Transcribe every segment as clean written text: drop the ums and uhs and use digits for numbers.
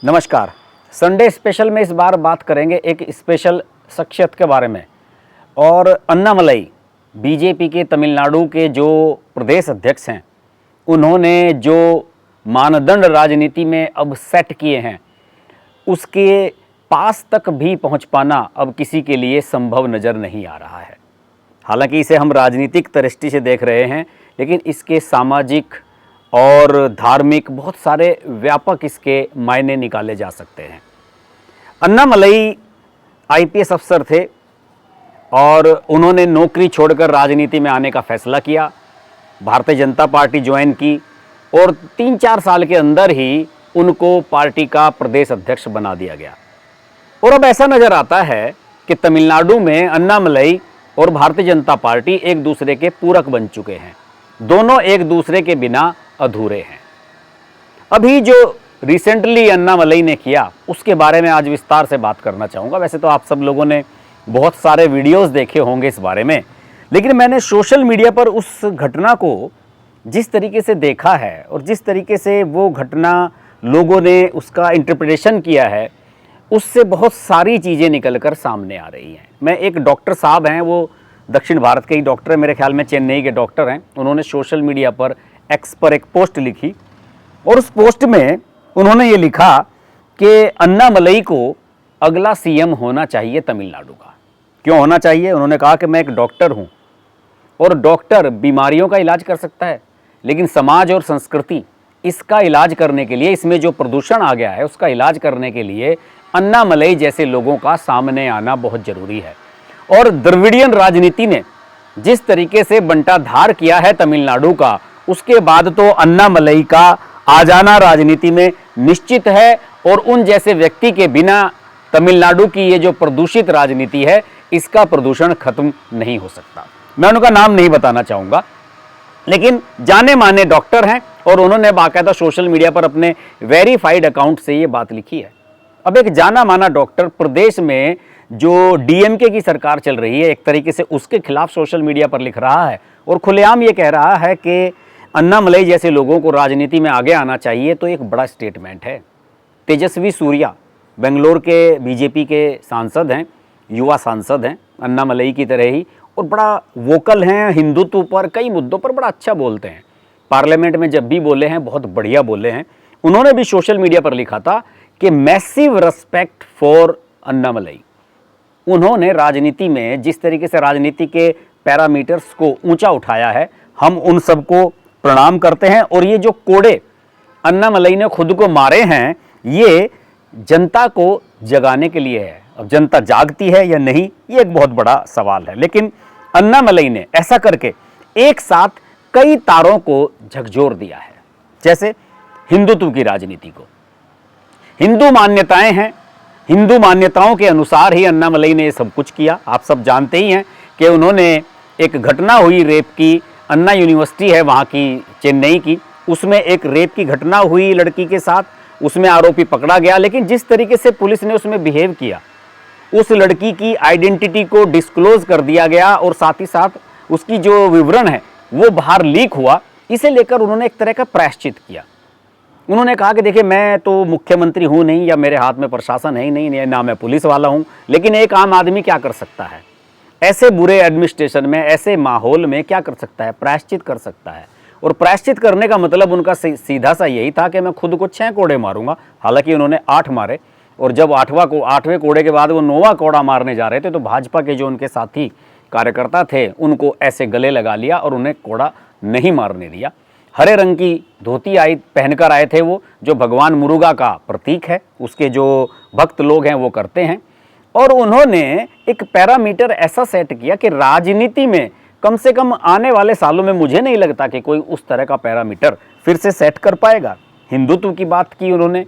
नमस्कार। Sunday special में इस बार बात करेंगे एक स्पेशल शख्सियत के बारे में। और अन्नामलई बीजेपी के तमिलनाडु के जो प्रदेश अध्यक्ष हैं, उन्होंने जो मानदंड राजनीति में अब सेट किए हैं, उसके पास तक भी पहुंच पाना अब किसी के लिए संभव नज़र नहीं आ रहा है। हालांकि इसे हम राजनीतिक दृष्टि से देख रहे हैं, लेकिन इसके सामाजिक और धार्मिक बहुत सारे व्यापक इसके मायने निकाले जा सकते हैं। अन्नामलई आईपीएस अफसर थे और उन्होंने नौकरी छोड़कर राजनीति में आने का फैसला किया, भारतीय जनता पार्टी ज्वाइन की और 3-4 साल के अंदर ही उनको पार्टी का प्रदेश अध्यक्ष बना दिया गया। और अब ऐसा नज़र आता है कि तमिलनाडु में अन्नामलई और भारतीय जनता पार्टी एक दूसरे के पूरक बन चुके हैं, दोनों एक दूसरे के बिना अधूरे हैं। अभी जो रिसेंटली अन्नामलई ने किया, उसके बारे में आज विस्तार से बात करना चाहूँगा। वैसे तो आप सब लोगों ने बहुत सारे वीडियोस देखे होंगे इस बारे में, लेकिन मैंने सोशल मीडिया पर उस घटना को जिस तरीके से देखा है और जिस तरीके से वो घटना लोगों ने उसका इंटरप्रिटेशन किया है, उससे बहुत सारी चीज़ें निकल कर सामने आ रही हैं। मैं एक डॉक्टर साहब हैं, वो दक्षिण भारत के ही डॉक्टर हैं, मेरे ख्याल में चेन्नई के डॉक्टर हैं। उन्होंने सोशल मीडिया पर एक्स पर एक पोस्ट लिखी और उस पोस्ट में उन्होंने ये लिखा कि अन्नामलई को अगला सीएम होना चाहिए तमिलनाडु का। क्यों होना चाहिए? उन्होंने कहा कि मैं एक डॉक्टर हूँ और डॉक्टर बीमारियों का इलाज कर सकता है, लेकिन समाज और संस्कृति, इसका इलाज करने के लिए, इसमें जो प्रदूषण आ गया है उसका इलाज करने के लिए अन्नामलई जैसे लोगों का सामने आना बहुत ज़रूरी है। और द्रविडियन राजनीति ने जिस तरीके से बंटाधार किया है तमिलनाडु का, उसके बाद तो अन्नामलई का आ जाना राजनीति में निश्चित है। और उन जैसे व्यक्ति के बिना तमिलनाडु की ये जो प्रदूषित राजनीति है, इसका प्रदूषण खत्म नहीं हो सकता। मैं उनका नाम नहीं बताना चाहूँगा, लेकिन जाने माने डॉक्टर हैं और उन्होंने बाकायदा सोशल मीडिया पर अपने वेरीफाइड अकाउंट से ये बात लिखी है। अब एक जाना माना डॉक्टर प्रदेश में जो डीएमके की सरकार चल रही है, एक तरीके से उसके खिलाफ सोशल मीडिया पर लिख रहा है और खुलेआम ये कह रहा है कि अन्नामलई जैसे लोगों को राजनीति में आगे आना चाहिए, तो एक बड़ा स्टेटमेंट है। तेजस्वी सूर्या बेंगलोर के बीजेपी के सांसद हैं, युवा सांसद हैं, अन्नामलई की तरह ही, और बड़ा वोकल हैं हिंदुत्व पर, कई मुद्दों पर बड़ा अच्छा बोलते हैं। पार्लियामेंट में जब भी बोले हैं बहुत बढ़िया बोले हैं। उन्होंने भी सोशल मीडिया पर लिखा था कि मैसिव रिस्पेक्ट फॉर अन्नामलई। उन्होंने राजनीति में जिस तरीके से राजनीति के पैरामीटर्स को ऊंचा उठाया है, हम उन सबको प्रणाम करते हैं। और ये जो कोड़े अन्नामलई ने खुद को मारे हैं, ये जनता को जगाने के लिए है। अब जनता जागती है या नहीं, ये एक बहुत बड़ा सवाल है। लेकिन अन्नामलई ने ऐसा करके एक साथ कई तारों को झकझोर दिया है। जैसे हिंदुत्व की राजनीति को, हिंदू मान्यताएं हैं, हिंदू मान्यताओं के अनुसार ही अन्नामलई ने ये सब कुछ किया। आप सब जानते ही हैं कि उन्होंने एक घटना हुई रेप की, अन्ना यूनिवर्सिटी है वहाँ की चेन्नई की, उसमें एक रेप की घटना हुई लड़की के साथ, उसमें आरोपी पकड़ा गया। लेकिन जिस तरीके से पुलिस ने उसमें बिहेव किया, उस लड़की की आइडेंटिटी को डिस्क्लोज कर दिया गया और साथ ही साथ उसकी जो विवरण है वो बाहर लीक हुआ। इसे लेकर उन्होंने एक तरह का प्रायश्चित किया। उन्होंने कहा कि देखिए, मैं तो मुख्यमंत्री हूँ नहीं, या मेरे हाथ में प्रशासन है ही नहीं, ना मैं पुलिस वाला हूँ, लेकिन एक आम आदमी क्या कर सकता है ऐसे बुरे एडमिनिस्ट्रेशन में, ऐसे माहौल में? क्या कर सकता है? प्रायश्चित कर सकता है। और प्रायश्चित करने का मतलब उनका सीधा सा यही था कि मैं खुद को 6 कोड़े मारूंगा। हालांकि उन्होंने 8 मारे, और जब 8वें कोड़े के बाद वो 9वां कोड़ा मारने जा रहे थे, तो भाजपा के जो उनके साथी कार्यकर्ता थे उनको ऐसे गले लगा लिया और उन्हें कोड़ा नहीं मारने दिया। हरे रंग की धोती पहनकर आए थे वो, जो भगवान मुरुगा का प्रतीक है, उसके जो भक्त लोग हैं वो करते हैं। और उन्होंने एक पैरामीटर ऐसा सेट किया कि राजनीति में कम से कम आने वाले सालों में मुझे नहीं लगता कि कोई उस तरह का पैरामीटर फिर से सेट कर पाएगा। हिंदुत्व की बात की उन्होंने।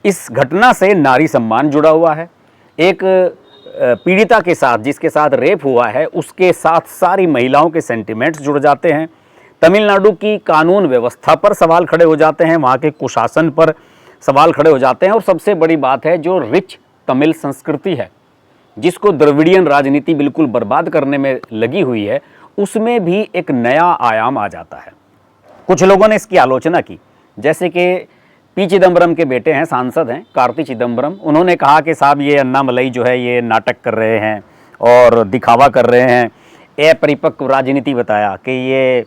इस घटना से नारी सम्मान जुड़ा हुआ है। एक पीड़िता के साथ, जिसके साथ रेप हुआ है, उसके साथ सारी महिलाओं के सेंटिमेंट्स जुड़ जाते हैं। तमिलनाडु की कानून व्यवस्था पर सवाल खड़े हो जाते हैं, वहाँ के कुशासन पर सवाल खड़े हो जाते हैं। और सबसे बड़ी बात है, जो रिच तमिल संस्कृति है, जिसको द्रविडियन राजनीति बिल्कुल बर्बाद करने में लगी हुई है, उसमें भी एक नया आयाम आ जाता है। कुछ लोगों ने इसकी आलोचना की, जैसे कि पी चिदम्बरम के बेटे हैं, सांसद हैं कार्ति चिदम्बरम। उन्होंने कहा कि साहब ये अन्नामलई जो है ये नाटक कर रहे हैं और दिखावा कर रहे हैं। अपरिपक्व राजनीति बताया कि ये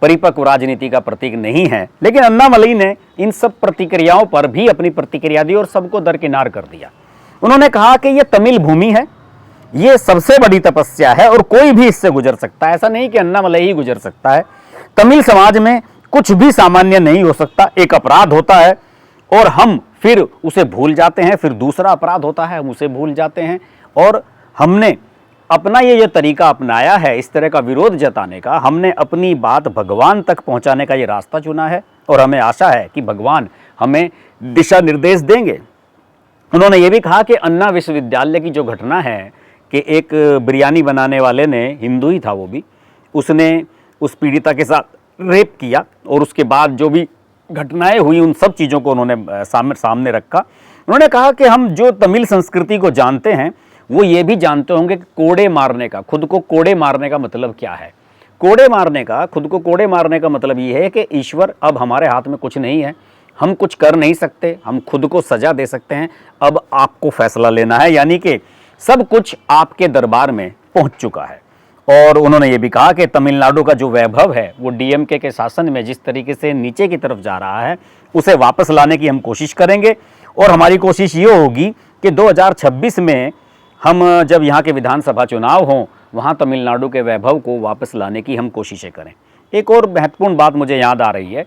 परिपक्व राजनीति का प्रतीक नहीं है। लेकिन अन्नामलई ने इन सब प्रतिक्रियाओं पर भी अपनी प्रतिक्रिया दी और सबको दरकिनार कर दिया। उन्होंने कहा कि ये तमिल भूमि है, ये सबसे बड़ी तपस्या है और कोई भी इससे गुजर सकता है। ऐसा नहीं कि अन्नामलई ही गुजर सकता है। तमिल समाज में कुछ भी सामान्य नहीं हो सकता। एक अपराध होता है और हम फिर उसे भूल जाते हैं, फिर दूसरा अपराध होता है, हम उसे भूल जाते हैं। और हमने अपना ये जो तरीका अपनाया है इस तरह का विरोध जताने का, हमने अपनी बात भगवान तक पहुंचाने का ये रास्ता चुना है और हमें आशा है कि भगवान हमें दिशा निर्देश देंगे। उन्होंने ये भी कहा कि अन्ना विश्वविद्यालय की जो घटना है कि एक बिरयानी बनाने वाले ने, हिंदू ही था वो भी, उसने उस पीड़िता के साथ रेप किया और उसके बाद जो भी घटनाएं हुई उन सब चीज़ों को उन्होंने सामने रखा। उन्होंने कहा कि हम जो तमिल संस्कृति को जानते हैं वो ये भी जानते होंगे कि कोड़े मारने का, खुद को कोड़े मारने का मतलब क्या है। कोड़े मारने का, खुद को कोड़े मारने का मतलब ये है कि ईश्वर अब हमारे हाथ में कुछ नहीं है, हम कुछ कर नहीं सकते, हम खुद को सजा दे सकते हैं, अब आपको फैसला लेना है। यानी कि सब कुछ आपके दरबार में पहुंच चुका है। और उन्होंने ये भी कहा कि तमिलनाडु का जो वैभव है वो डीएमके के शासन में जिस तरीके से नीचे की तरफ जा रहा है उसे वापस लाने की हम कोशिश करेंगे। और हमारी कोशिश ये होगी कि 2026 में हम जब यहाँ के विधानसभा चुनाव हों वहाँ तमिलनाडु के वैभव को वापस लाने की हम कोशिशें करें। एक और महत्वपूर्ण बात मुझे याद आ रही है,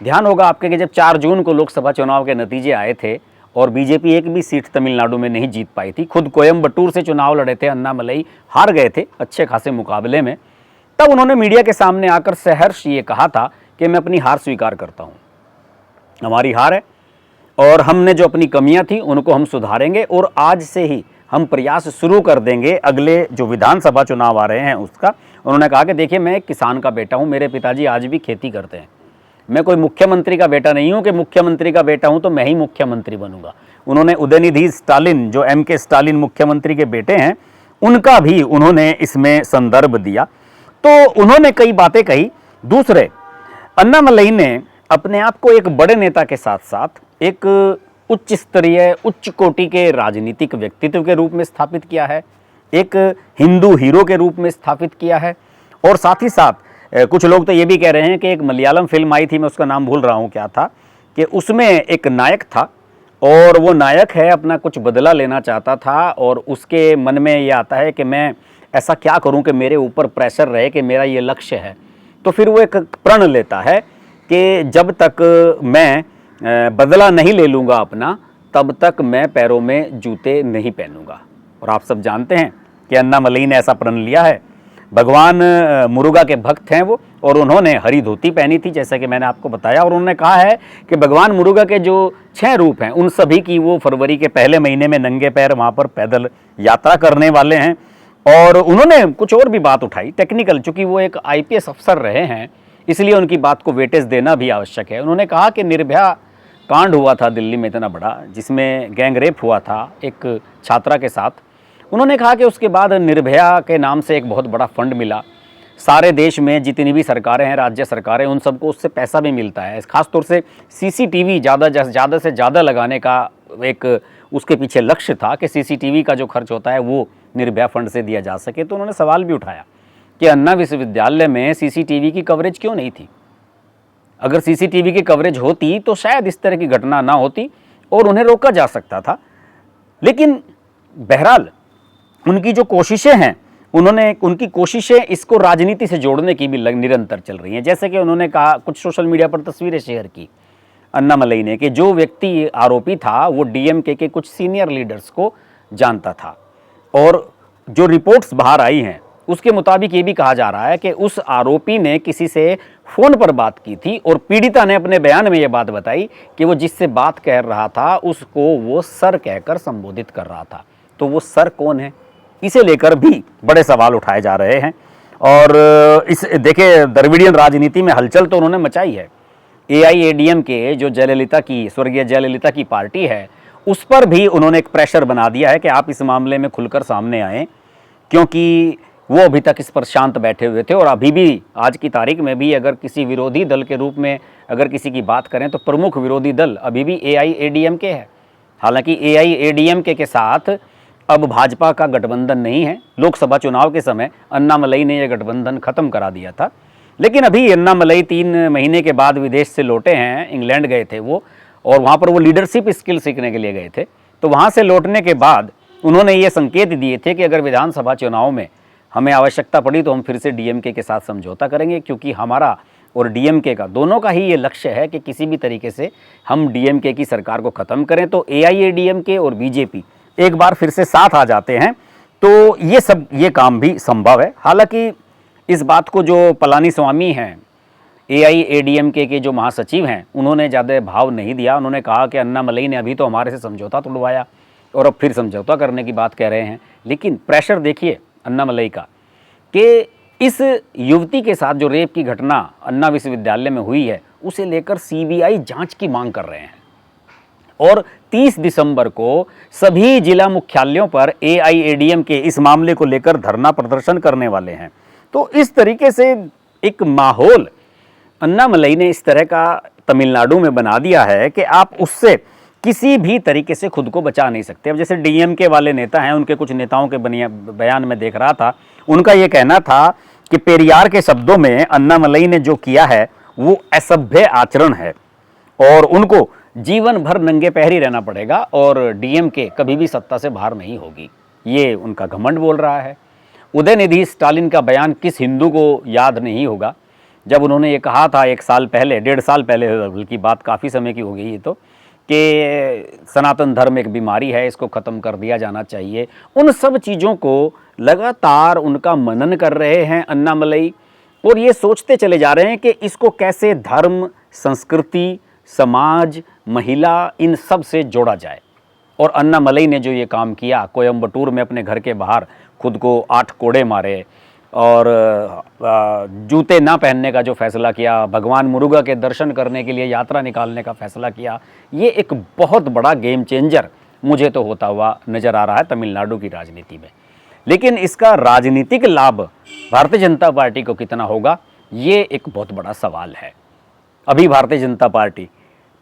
ध्यान होगा आपके कि जब 4 जून को लोकसभा चुनाव के नतीजे आए थे और बीजेपी एक भी सीट तमिलनाडु में नहीं जीत पाई थी, खुद कोयम्बटूर से चुनाव लड़े थे, अन्नामलई हार गए थे अच्छे खासे मुकाबले में, तब उन्होंने मीडिया के सामने आकर सहर्ष ये कहा था कि मैं अपनी हार स्वीकार करता हूँ, हमारी हार है और हमने जो अपनी कमियाँ थी उनको हम सुधारेंगे और आज से ही हम प्रयास शुरू कर देंगे अगले जो विधानसभा चुनाव आ रहे हैं उसका। उन्होंने कहा कि देखिए मैं एक किसान का बेटा हूँ, मेरे पिताजी आज भी खेती करते हैं, मैं कोई मुख्यमंत्री का बेटा नहीं हूं कि मुख्यमंत्री का बेटा हूं तो मैं ही मुख्यमंत्री बनूंगा। उन्होंने उदयनिधि स्टालिन जो एमके स्टालिन मुख्यमंत्री के बेटे हैं उनका भी उन्होंने इसमें संदर्भ दिया। तो उन्होंने कई बातें कही। दूसरे, अन्नामलई ने अपने आप को एक बड़े नेता के साथ साथ एक उच्च स्तरीय, उच्च कोटि के राजनीतिक व्यक्तित्व के रूप में स्थापित किया है, एक हिंदू हीरो के रूप में स्थापित किया है। और साथ ही साथ कुछ लोग तो ये भी कह रहे हैं कि एक मलयालम फिल्म आई थी, मैं उसका नाम भूल रहा हूँ क्या था, कि उसमें एक नायक था और वो नायक है अपना कुछ बदला लेना चाहता था और उसके मन में ये आता है कि मैं ऐसा क्या करूँ कि मेरे ऊपर प्रेशर रहे कि मेरा ये लक्ष्य है। तो फिर वो एक प्रण लेता है कि जब तक मैं बदला नहीं ले लूँगा अपना तब तक मैं पैरों में जूते नहीं पहनूंगा। और आप सब जानते हैं कि अन्नामलई ने ऐसा प्रण लिया है। भगवान मुरुगा के भक्त हैं वो और उन्होंने हरी धोती पहनी थी जैसा कि मैंने आपको बताया। और उन्होंने कहा है कि भगवान मुरुगा के जो 6 रूप हैं उन सभी की वो फरवरी के पहले महीने में नंगे पैर वहाँ पर पैदल यात्रा करने वाले हैं। और उन्होंने कुछ और भी बात उठाई टेक्निकल, चूँकि वो एक IPS अफसर रहे हैं इसलिए उनकी बात को वेटेज देना भी आवश्यक है। उन्होंने कहा कि निर्भया कांड हुआ था दिल्ली में इतना बड़ा जिसमें गैंग रेप हुआ था एक छात्रा के साथ। उन्होंने कहा कि उसके बाद निर्भया के नाम से एक बहुत बड़ा फंड मिला, सारे देश में जितनी भी सरकारें हैं, राज्य सरकारें, उन सबको उससे पैसा भी मिलता है। खासतौर से CCTV ज़्यादा से ज़्यादा लगाने का एक उसके पीछे लक्ष्य था कि CCTV का जो खर्च होता है वो निर्भया फंड से दिया जा सके। तो उन्होंने सवाल भी उठाया कि अन्ना विश्वविद्यालय में CCTV की कवरेज क्यों नहीं थी। अगर CCTV की कवरेज होती तो शायद इस तरह की घटना ना होती और उन्हें रोका जा सकता था। लेकिन बहरहाल उनकी जो कोशिशें हैं उनकी कोशिशें इसको राजनीति से जोड़ने की भी निरंतर चल रही हैं। जैसे कि उन्होंने कहा, कुछ सोशल मीडिया पर तस्वीरें शेयर की अन्नामलई ने कि जो व्यक्ति आरोपी था वो DMK के कुछ सीनियर लीडर्स को जानता था। और जो रिपोर्ट्स बाहर आई हैं उसके मुताबिक ये भी कहा जा रहा है कि उस आरोपी ने किसी से फ़ोन पर बात की थी और पीड़िता ने अपने बयान में ये बात बताई कि वो जिससे बात कह रहा था उसको वो सर कहकर संबोधित कर रहा था। तो वो सर कौन है, इसे लेकर भी बड़े सवाल उठाए जा रहे हैं। और इस देखिए द्रविडियन राजनीति में हलचल तो उन्होंने मचाई है। AIADMK जो जयललिता की, स्वर्गीय जयललिता की पार्टी है, उस पर भी उन्होंने एक प्रेशर बना दिया है कि आप इस मामले में खुलकर सामने आएँ, क्योंकि वो अभी तक इस पर शांत बैठे हुए थे। और अभी भी आज की तारीख में भी अगर किसी विरोधी दल के रूप में अगर किसी की बात करें तो प्रमुख विरोधी दल अभी भी AIADMK है। हालांकि AIADMK के साथ अब भाजपा का गठबंधन नहीं है। लोकसभा चुनाव के समय अन्नामलई ने यह गठबंधन खत्म करा दिया था। लेकिन अभी अन्नामलई 3 महीने के बाद विदेश से लौटे हैं, इंग्लैंड गए थे वो, और वहाँ पर वो लीडरशिप स्किल सीखने के लिए गए थे। तो वहाँ से लौटने के बाद उन्होंने ये संकेत दिए थे कि अगर विधानसभा चुनाव में हमें आवश्यकता पड़ी तो हम फिर से DMK के साथ समझौता करेंगे, क्योंकि हमारा और DMK का दोनों का ही ये लक्ष्य है कि किसी भी तरीके से हम DMK की सरकार को ख़त्म करें। तो AIADMK और BJP एक बार फिर से साथ आ जाते हैं तो ये काम भी संभव है। हालांकि इस बात को जो पलानीस्वामी हैं, AIADMK के जो महासचिव हैं, उन्होंने ज़्यादा भाव नहीं दिया। उन्होंने कहा कि अन्नामलई ने अभी तो हमारे से समझौता तोड़वाया और अब फिर समझौता करने की बात कह रहे हैं। लेकिन प्रेशर देखिए अन्नामलई का कि इस युवती के साथ जो रेप की घटना अन्ना विश्वविद्यालय में हुई है उसे लेकर CBI जांच की मांग कर रहे हैं। और 30 दिसंबर को सभी जिला मुख्यालयों पर AIADMK इस मामले को लेकर धरना प्रदर्शन करने वाले हैं। तो इस तरीके से एक माहौल अन्नामलई ने इस तरह का तमिलनाडु में बना दिया है कि आप उससे किसी भी तरीके से खुद को बचा नहीं सकते। अब जैसे DMK वाले नेता हैं, उनके कुछ नेताओं के बयान में देख रहा था, उनका ये कहना था कि पेरियार के शब्दों में अन्नामलई ने जो किया है वो असभ्य आचरण है और उनको जीवन भर नंगे पैर ही रहना पड़ेगा और DMK कभी भी सत्ता से बाहर नहीं होगी। ये उनका घमंड बोल रहा है। उदयनिधि स्टालिन का बयान किस हिंदू को याद नहीं होगा, जब उन्होंने ये कहा था 1 साल पहले, 1.5 साल पहले, बल्कि बात काफ़ी समय की हो गई है, तो कि सनातन धर्म एक बीमारी है, इसको ख़त्म कर दिया जाना चाहिए। उन सब चीज़ों को लगातार उनका मनन कर रहे हैं अन्नामलई और ये सोचते चले जा रहे हैं कि इसको कैसे धर्म, संस्कृति, समाज, महिला, इन सब से जोड़ा जाए। और अन्नामलई ने जो ये काम किया, कोयम्बटूर में अपने घर के बाहर खुद को 8 कोड़े मारे और जूते ना पहनने का जो फैसला किया, भगवान मुरुगा के दर्शन करने के लिए यात्रा निकालने का फैसला किया, ये एक बहुत बड़ा गेम चेंजर मुझे तो होता हुआ नज़र आ रहा है तमिलनाडु की राजनीति में। लेकिन इसका राजनीतिक लाभ भारतीय जनता पार्टी को कितना होगा, ये एक बहुत बड़ा सवाल है। अभी भारतीय जनता पार्टी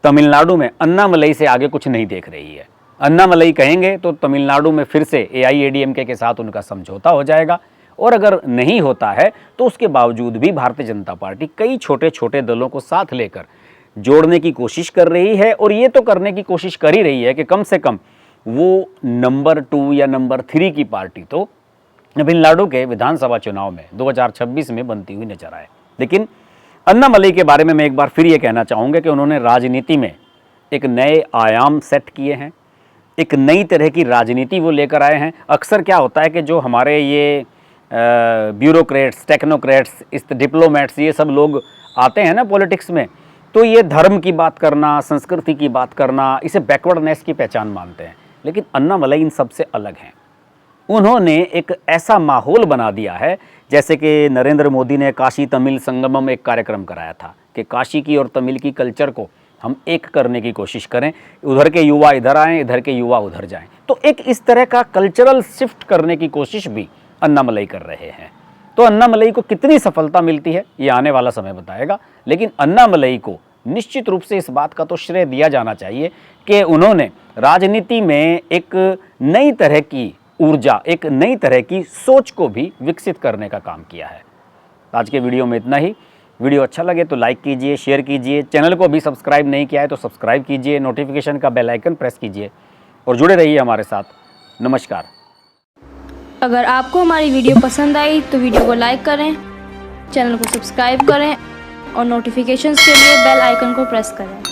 तमिलनाडु में अन्नामलई से आगे कुछ नहीं देख रही है। अन्नामलई कहेंगे तो तमिलनाडु में फिर से AIADMK के साथ उनका समझौता हो जाएगा, और अगर नहीं होता है तो उसके बावजूद भी भारतीय जनता पार्टी कई छोटे छोटे दलों को साथ लेकर जोड़ने की कोशिश कर रही है। और ये तो करने की कोशिश कर ही रही है कि कम से कम वो नंबर 2 या नंबर 3 की पार्टी तो तमिलनाडु के विधानसभा चुनाव में 2026 में बनती हुई नजर आए। लेकिन अन्नामलई के बारे में मैं एक बार फिर ये कहना चाहूँगा कि उन्होंने राजनीति में एक नए आयाम सेट किए हैं, एक नई तरह की राजनीति वो लेकर आए हैं। अक्सर क्या होता है कि जो हमारे ये ब्यूरोक्रेट्स, टेक्नोक्रेट्स, इस डिप्लोमेट्स, ये सब लोग आते हैं ना पॉलिटिक्स में, तो ये धर्म की बात करना, संस्कृति की बात करना, इसे बैकवर्डनेस की पहचान मानते हैं। लेकिन अन्नामलई इन सबसे अलग हैं। उन्होंने एक ऐसा माहौल बना दिया है, जैसे कि नरेंद्र मोदी ने काशी तमिल संगमम एक कार्यक्रम कराया था कि काशी की और तमिल की कल्चर को हम एक करने की कोशिश करें, उधर के युवा इधर आएँ, इधर के युवा उधर जाएं। तो एक इस तरह का कल्चरल शिफ्ट करने की कोशिश भी अन्नामलई कर रहे हैं। तो अन्नामलई को कितनी सफलता मिलती है ये आने वाला समय बताएगा। लेकिन अन्नामलई को निश्चित रूप से इस बात का तो श्रेय दिया जाना चाहिए कि उन्होंने राजनीति में एक नई तरह की ऊर्जा, एक नई तरह की सोच को भी विकसित करने का काम किया है। आज के वीडियो में इतना ही। वीडियो अच्छा लगे तो लाइक कीजिए, शेयर कीजिए, चैनल को भी सब्सक्राइब नहीं किया है तो सब्सक्राइब कीजिए, नोटिफिकेशन का बेल आइकन प्रेस कीजिए और जुड़े रहिए हमारे साथ। नमस्कार। अगर आपको हमारी वीडियो पसंद आई तो वीडियो को लाइक करें, चैनल को सब्सक्राइब करें और नोटिफिकेशंस के लिए बेल आइकन को प्रेस करें।